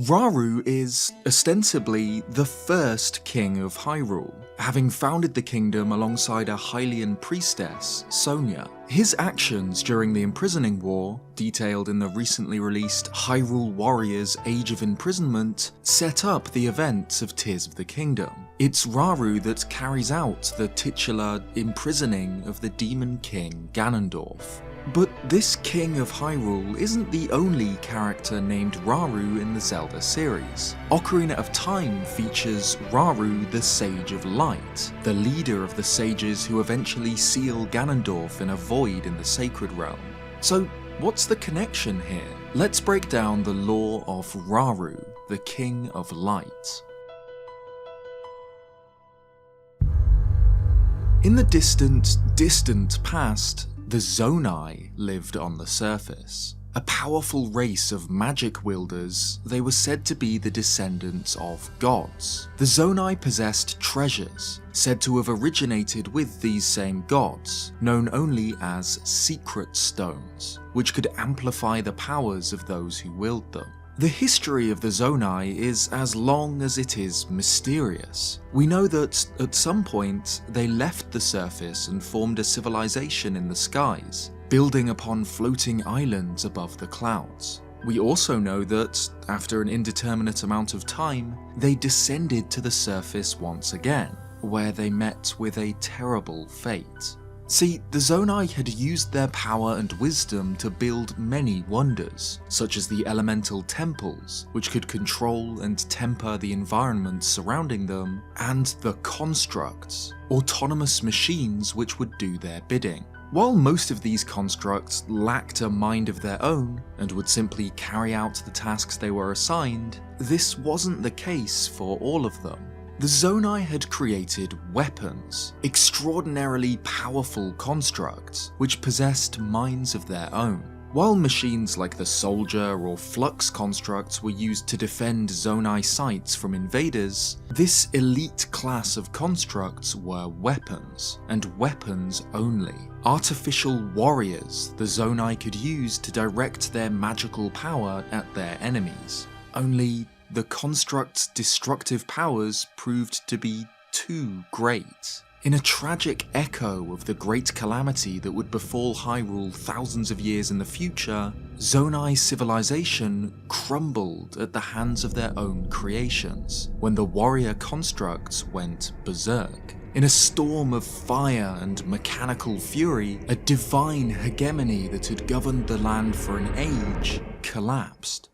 Rauru is ostensibly the first King of Hyrule, having founded the kingdom alongside a Hylian priestess, Sonia. His actions during the Imprisoning War, detailed in the recently released Hyrule Warriors Age of Imprisonment, set up the events of Tears of the Kingdom. It's Rauru that carries out the titular imprisoning of the Demon King Ganondorf. But this King of Hyrule isn't the only character named Rauru in the Zelda series. Ocarina of Time features Rauru the Sage of Light, the leader of the sages who eventually seal Ganondorf in a void in the Sacred Realm. So what's the connection here? Let's break down the lore of Rauru, the King of Light. In the distant past, the Zonai lived on the surface. A powerful race of magic wielders, they were said to be the descendants of gods. The Zonai possessed treasures, said to have originated with these same gods, known only as secret stones, which could amplify the powers of those who wield them. The history of the Zonai is as long as it is mysterious. We know that, at some point, they left the surface and formed a civilization in the skies, building upon floating islands above the clouds. We also know that, after an indeterminate amount of time, they descended to the surface once again, where they met with a terrible fate. See, the Zonai had used their power and wisdom to build many wonders, such as the elemental temples, which could control and temper the environment surrounding them, and the constructs, autonomous machines which would do their bidding. While most of these constructs lacked a mind of their own, and would simply carry out the tasks they were assigned, this wasn't the case for all of them. The Zonai had created weapons, extraordinarily powerful constructs, which possessed minds of their own. While machines like the Soldier or Flux constructs were used to defend Zonai sites from invaders, this elite class of constructs were weapons, and weapons only. Artificial warriors the Zonai could use to direct their magical power at their enemies. Only the construct's destructive powers proved to be too great. In a tragic echo of the great calamity that would befall Hyrule thousands of years in the future, Zonai's civilization crumbled at the hands of their own creations, when the warrior constructs went berserk. In a storm of fire and mechanical fury, a divine hegemony that had governed the land for an age collapsed.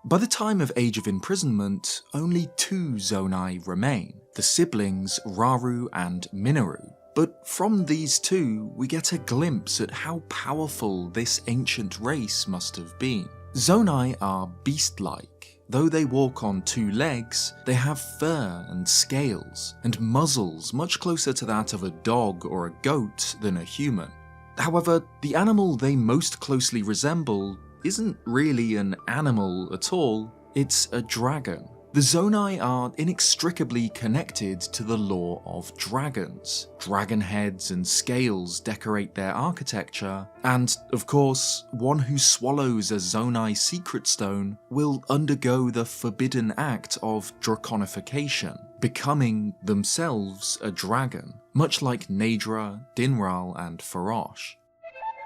By the time of Age of Imprisonment, only two Zonai remain, the siblings Rauru and Minoru. But from these two, we get a glimpse at how powerful this ancient race must have been. Zonai are beast-like. Though they walk on two legs, they have fur and scales, and muzzles much closer to that of a dog or a goat than a human. However, the animal they most closely resemble isn't really an animal at all, it's a dragon. The Zonai are inextricably connected to the lore of dragons. Dragon heads and scales decorate their architecture, and, of course, one who swallows a Zonai secret stone will undergo the forbidden act of draconification, becoming themselves a dragon, much like Naedra, Dinral, and Farosh.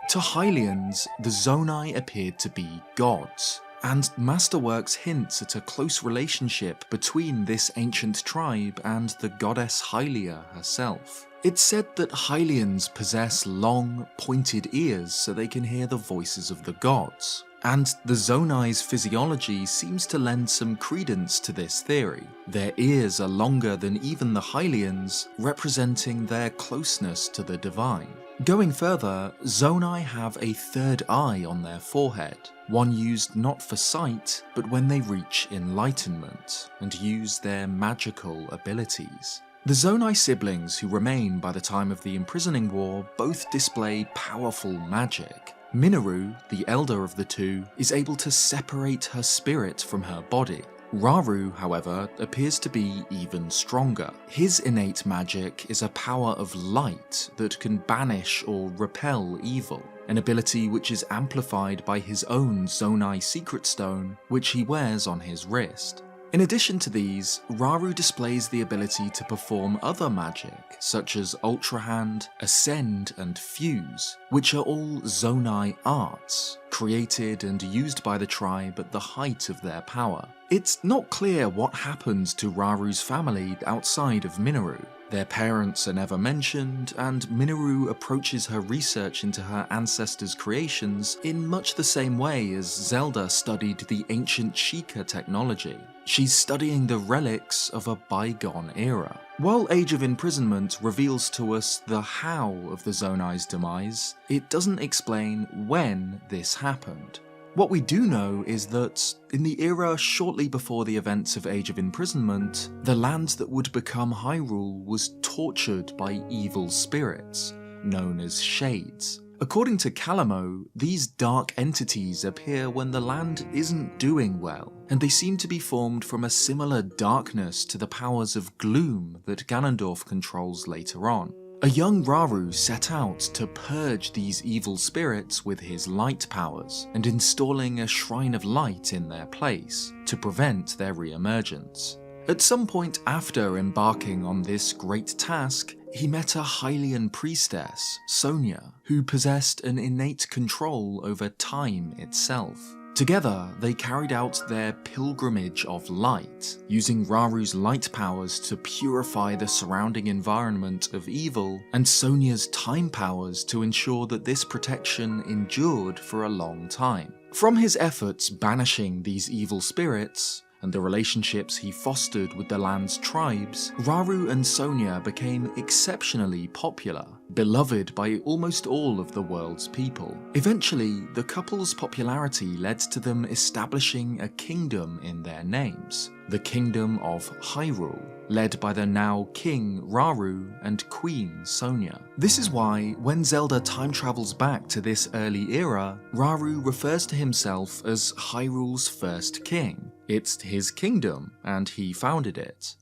To Hylians, the Zonai appeared to be gods, and Masterworks hints at a close relationship between this ancient tribe and the goddess Hylia herself. It's said that Hylians possess long, pointed ears so they can hear the voices of the gods, and the Zonai's physiology seems to lend some credence to this theory. Their ears are longer than even the Hylians, representing their closeness to the divine. Going further, Zonai have a third eye on their forehead, one used not for sight, but when they reach enlightenment, and use their magical abilities. The Zonai siblings who remain by the time of the Imprisoning War both display powerful magic. Minoru, the elder of the two, is able to separate her spirit from her body. Rauru, however, appears to be even stronger. His innate magic is a power of light that can banish or repel evil, an ability which is amplified by his own Zonai secret stone, which he wears on his wrist. In addition to these, Rauru displays the ability to perform other magic, such as Ultra Hand, Ascend, and Fuse, which are all Zonai arts, created and used by the tribe at the height of their power. It's not clear what happens to Rauru's family outside of Minoru. Their parents are never mentioned, and Minoru approaches her research into her ancestors' creations in much the same way as Zelda studied the ancient Sheikah technology. She's studying the relics of a bygone era. While Age of Imprisonment reveals to us the how of the Zonai's demise, it doesn't explain when this happened. What we do know is that, in the era shortly before the events of Age of Imprisonment, the land that would become Hyrule was tortured by evil spirits, known as Shades. According to Calamity, these dark entities appear when the land isn't doing well, and they seem to be formed from a similar darkness to the powers of gloom that Ganondorf controls later on. A young Rauru set out to purge these evil spirits with his light powers, and installing a shrine of light in their place, to prevent their re-emergence. At some point after embarking on this great task, he met a Hylian priestess, Sonia, who possessed an innate control over time itself. Together, they carried out their pilgrimage of light, using Rauru's light powers to purify the surrounding environment of evil, and Sonia's time powers to ensure that this protection endured for a long time. From his efforts banishing these evil spirits, and the relationships he fostered with the land's tribes, Rauru and Sonia became exceptionally popular, beloved by almost all of the world's people. Eventually, the couple's popularity led to them establishing a kingdom in their names, the Kingdom of Hyrule, led by the now King Rauru and Queen Sonia. This is why, when Zelda time travels back to this early era, Rauru refers to himself as Hyrule's first king. It's his kingdom, and he founded it.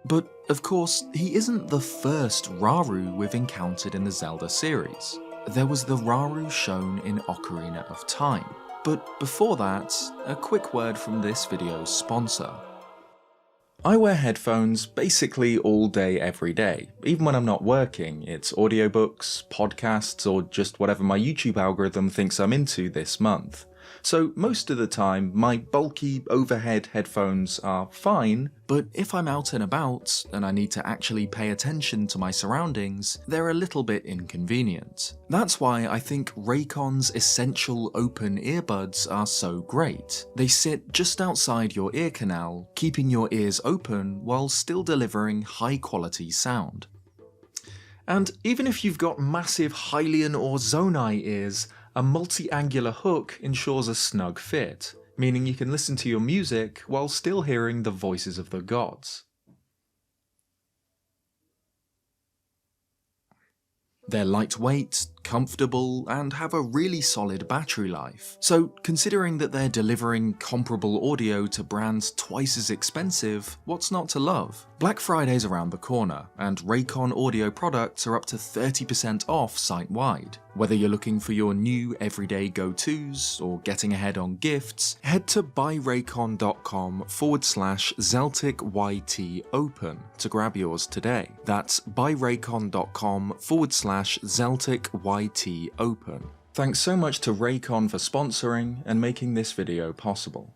But, of course, he isn't the first Rauru we've encountered in the Zelda series. There was the Rauru shown in Ocarina of Time. But before that, a quick word from this video's sponsor. I wear headphones basically all day every day. Even when I'm not working, it's audiobooks, podcasts, or just whatever my YouTube algorithm thinks I'm into this month. So most of the time, my bulky overhead headphones are fine, but if I'm out and about, and I need to actually pay attention to my surroundings, they're a little bit inconvenient. That's why I think Raycon's essential open earbuds are so great. They sit just outside your ear canal, keeping your ears open while still delivering high quality sound. And even if you've got massive Hylian or Zonai ears, a multi-angular hook ensures a snug fit, meaning you can listen to your music while still hearing the voices of the gods. They're lightweight, comfortable, and have a really solid battery life. So, considering that they're delivering comparable audio to brands twice as expensive, what's not to love? Black Friday's around the corner, and Raycon audio products are up to 30% off site-wide. Whether you're looking for your new everyday go-tos, or getting ahead on gifts, head to buyraycon.com/ZelticYT Open to grab yours today. That's buyraycon.com/ZelticYT Open. Thanks so much to Raycon for sponsoring and making this video possible.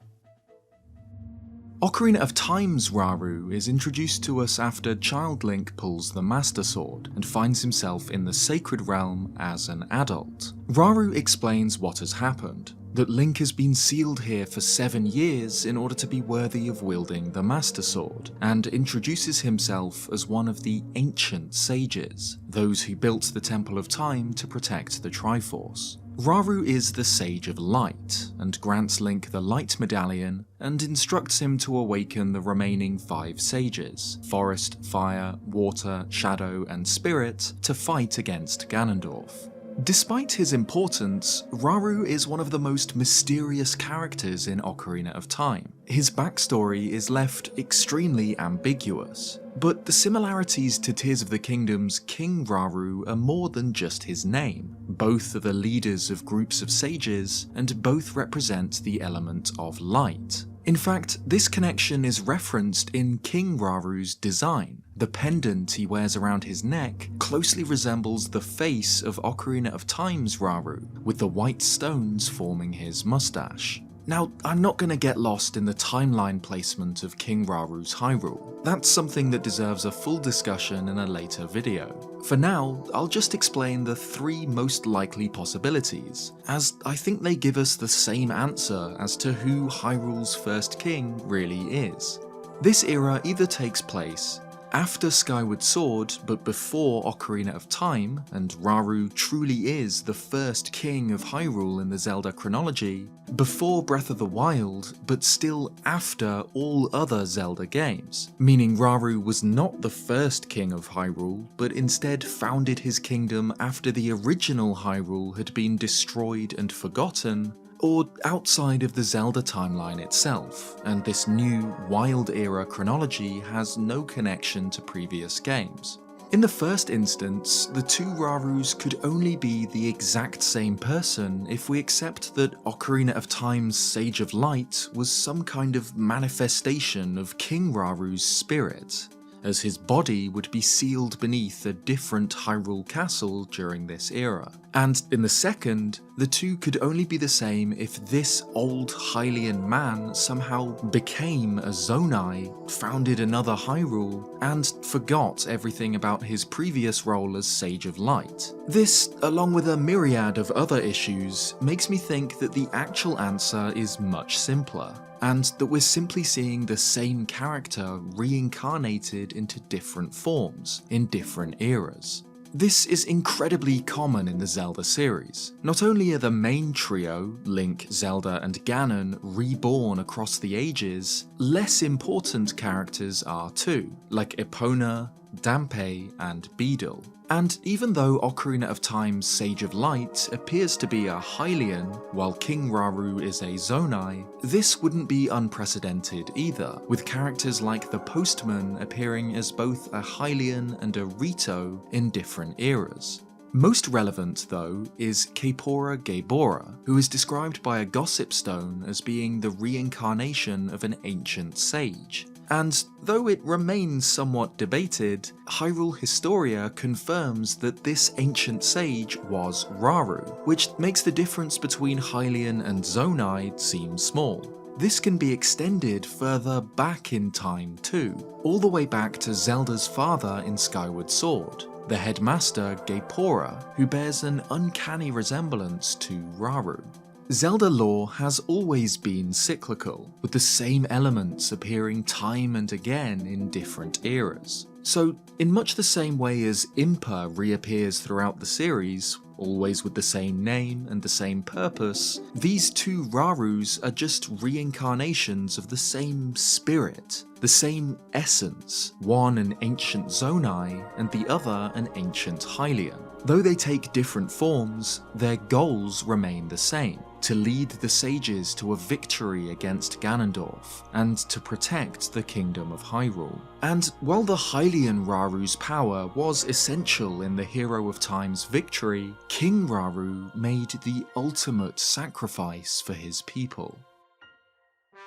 Ocarina of Time's Rauru is introduced to us after Child Link pulls the Master Sword and finds himself in the Sacred Realm as an adult. Rauru explains what has happened, that Link has been sealed here for 7 years in order to be worthy of wielding the Master Sword, and introduces himself as one of the Ancient Sages, those who built the Temple of Time to protect the Triforce. Rauru is the Sage of Light, and grants Link the Light Medallion, and instructs him to awaken the remaining 5 sages, Forest, Fire, Water, Shadow, and Spirit, to fight against Ganondorf. Despite his importance, Rauru is one of the most mysterious characters in Ocarina of Time. His backstory is left extremely ambiguous, but the similarities to Tears of the Kingdom's King Rauru are more than just his name. Both are the leaders of groups of sages, and both represent the element of light. In fact, this connection is referenced in King Rauru's design. The pendant he wears around his neck closely resembles the face of Ocarina of Time's Rauru, with the white stones forming his mustache. Now, I'm not going to get lost in the timeline placement of King Rauru's Hyrule. That's something that deserves a full discussion in a later video. For now, I'll just explain the 3 most likely possibilities, as I think they give us the same answer as to who Hyrule's first king really is. This era either takes place after Skyward Sword, but before Ocarina of Time, and Rauru truly is the first king of Hyrule in the Zelda chronology, before Breath of the Wild, but still after all other Zelda games, meaning Rauru was not the first king of Hyrule, but instead founded his kingdom after the original Hyrule had been destroyed and forgotten, or outside of the Zelda timeline itself, and this new Wild Era chronology has no connection to previous games. In the first instance, the 2 Raurus could only be the exact same person if we accept that Ocarina of Time's Sage of Light was some kind of manifestation of King Rauru's spirit, as his body would be sealed beneath a different Hyrule castle during this era. And in the second, the 2 could only be the same if this old Hylian man somehow became a Zonai, founded another Hyrule, and forgot everything about his previous role as Sage of Light. This, along with a myriad of other issues, makes me think that the actual answer is much simpler, and that we're simply seeing the same character reincarnated into different forms, in different eras. This is incredibly common in the Zelda series. Not only are the main trio, Link, Zelda and Ganon, reborn across the ages, less important characters are too, like Epona, Dampé and Beedle. And even though Ocarina of Time's Sage of Light appears to be a Hylian, while King Rauru is a Zonai, this wouldn't be unprecedented either, with characters like the Postman appearing as both a Hylian and a Rito in different eras. Most relevant, though, is Kaepora Gaebora, who is described by a gossip stone as being the reincarnation of an ancient sage. And though it remains somewhat debated, Hyrule Historia confirms that this ancient sage was Rauru, which makes the difference between Hylian and Zonai seem small. This can be extended further back in time too, all the way back to Zelda's father in Skyward Sword, the headmaster Gaepora, who bears an uncanny resemblance to Rauru. Zelda lore has always been cyclical, with the same elements appearing time and again in different eras. So, in much the same way as Impa reappears throughout the series, always with the same name and the same purpose, these 2 Raurus are just reincarnations of the same spirit, the same essence, one an ancient Zonai and the other an ancient Hylian. Though they take different forms, their goals remain the same: to lead the sages to a victory against Ganondorf, and to protect the Kingdom of Hyrule. And while the Hylian Rauru's power was essential in the Hero of Time's victory, King Rauru made the ultimate sacrifice for his people.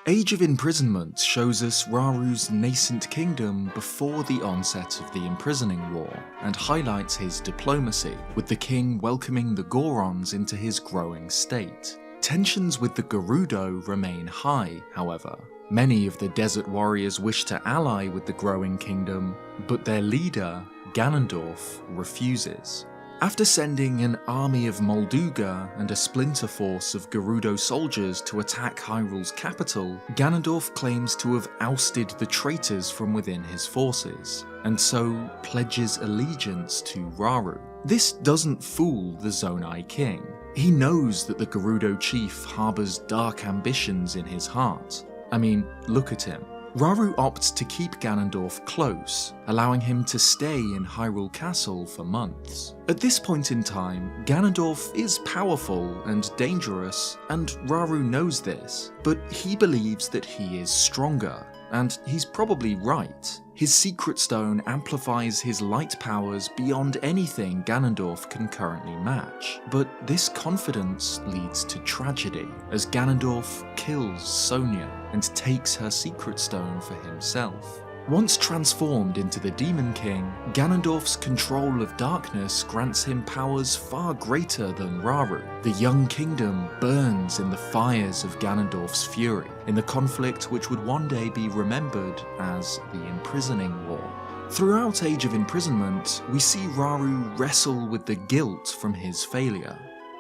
Age of Imprisonment shows us Rauru's nascent kingdom before the onset of the Imprisoning War, and highlights his diplomacy, with the king welcoming the Gorons into his growing state. Tensions with the Gerudo remain high, however. Many of the desert warriors wish to ally with the growing kingdom, but their leader, Ganondorf, refuses. After sending an army of Molduga and a splinter force of Gerudo soldiers to attack Hyrule's capital, Ganondorf claims to have ousted the traitors from within his forces, and so pledges allegiance to Rauru. This doesn't fool the Zonai king. He knows that the Gerudo chief harbours dark ambitions in his heart. I mean, look at him. Rauru opts to keep Ganondorf close, allowing him to stay in Hyrule Castle for months. At this point in time, Ganondorf is powerful and dangerous, and Rauru knows this, but he believes that he is stronger, and he's probably right. His secret stone amplifies his light powers beyond anything Ganondorf can currently match. But this confidence leads to tragedy, as Ganondorf kills Sonia and takes her secret stone for himself. Once transformed into the Demon King, Ganondorf's control of darkness grants him powers far greater than Rauru. The young kingdom burns in the fires of Ganondorf's fury, in the conflict which would one day be remembered as the Imprisoning War. Throughout Age of Imprisonment, we see Rauru wrestle with the guilt from his failure.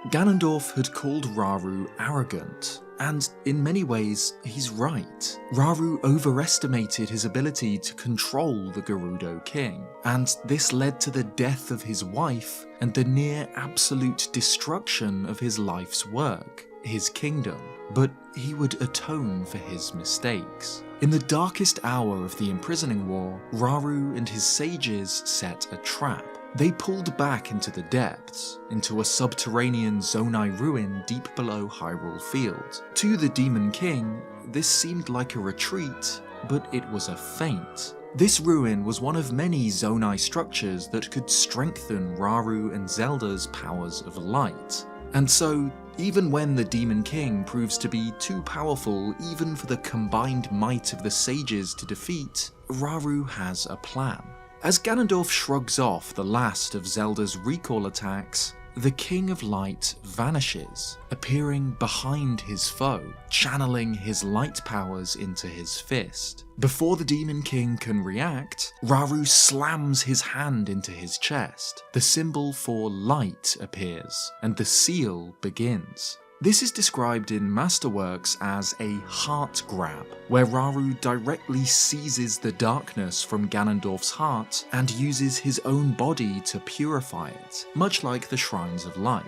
Ganondorf had called Rauru arrogant, and in many ways, he's right. Rauru overestimated his ability to control the Gerudo King, and this led to the death of his wife and the near absolute destruction of his life's work, his kingdom. But he would atone for his mistakes. In the darkest hour of the Imprisoning War, Rauru and his sages set a trap. They pulled back into the depths, into a subterranean Zonai ruin deep below Hyrule Field. To the Demon King, this seemed like a retreat, but it was a feint. This ruin was one of many Zonai structures that could strengthen Rauru and Zelda's powers of light. And so, even when the Demon King proves to be too powerful even for the combined might of the sages to defeat, Rauru has a plan. As Ganondorf shrugs off the last of Zelda's recall attacks, the King of Light vanishes, appearing behind his foe, channeling his light powers into his fist. Before the Demon King can react, Rauru slams his hand into his chest. The symbol for light appears, and the seal begins. This is described in Masterworks as a heart grab, where Rauru directly seizes the darkness from Ganondorf's heart and uses his own body to purify it, much like the Shrines of Light.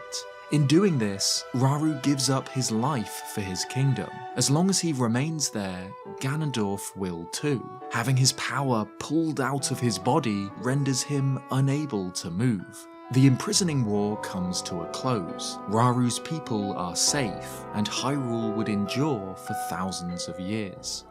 In doing this, Rauru gives up his life for his kingdom. As long as he remains there, Ganondorf will too. Having his power pulled out of his body renders him unable to move. The Imprisoning War comes to a close. Rauru's people are safe, and Hyrule would endure for thousands of years.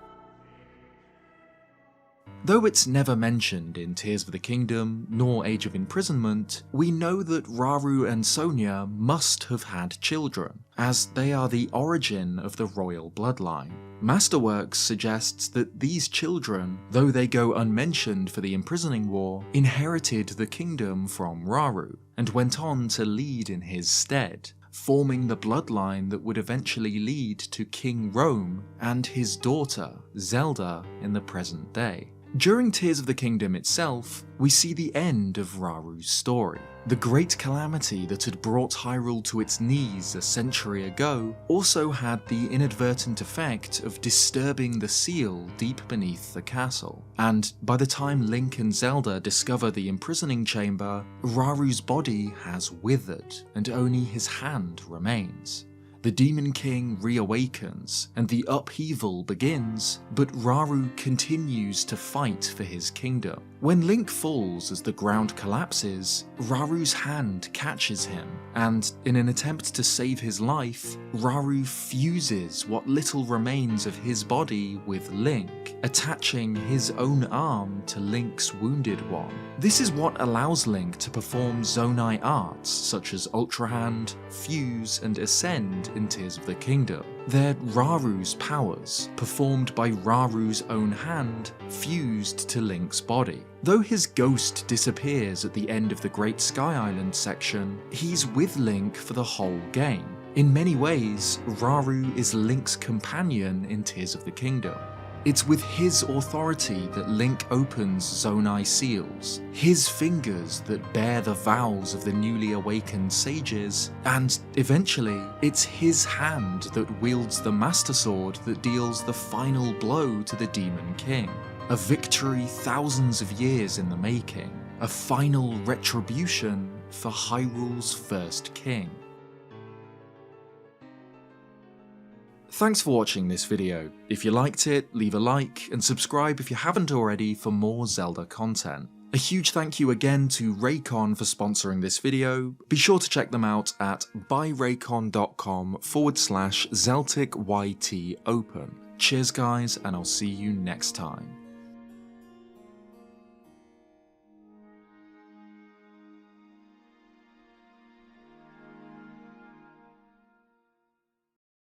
Though it's never mentioned in Tears of the Kingdom nor Age of Imprisonment, we know that Rauru and Sonia must have had children, as they are the origin of the royal bloodline. Masterworks suggests that these children, though they go unmentioned for the Imprisoning War, inherited the kingdom from Rauru, and went on to lead in his stead, forming the bloodline that would eventually lead to King Rome and his daughter, Zelda, in the present day. During Tears of the Kingdom itself, we see the end of Rauru's story. The great calamity that had brought Hyrule to its knees a century ago also had the inadvertent effect of disturbing the seal deep beneath the castle, and by the time Link and Zelda discover the imprisoning chamber, Rauru's body has withered and only his hand remains. The Demon King reawakens, and the upheaval begins, but Rauru continues to fight for his kingdom. When Link falls as the ground collapses, Rauru's hand catches him, and in an attempt to save his life, Rauru fuses what little remains of his body with Link, attaching his own arm to Link's wounded one. This is what allows Link to perform Zonai arts such as Ultra Hand, Fuse, and Ascend in Tears of the Kingdom. They're Rauru's powers, performed by Rauru's own hand, fused to Link's body. Though his ghost disappears at the end of the Great Sky Island section, he's with Link for the whole game. In many ways, Rauru is Link's companion in Tears of the Kingdom. It's with his authority that Link opens Zonai seals, his fingers that bear the vows of the newly awakened sages, and eventually, it's his hand that wields the Master Sword that deals the final blow to the Demon King. A victory thousands of years in the making, a final retribution for Hyrule's first king. Thanks for watching this video. If you liked it, leave a like and subscribe if you haven't already for more Zelda content. A huge thank you again to Raycon for sponsoring this video. Be sure to check them out at buyraycon.com/ZelticYT Open. Cheers guys, and I'll see you next time.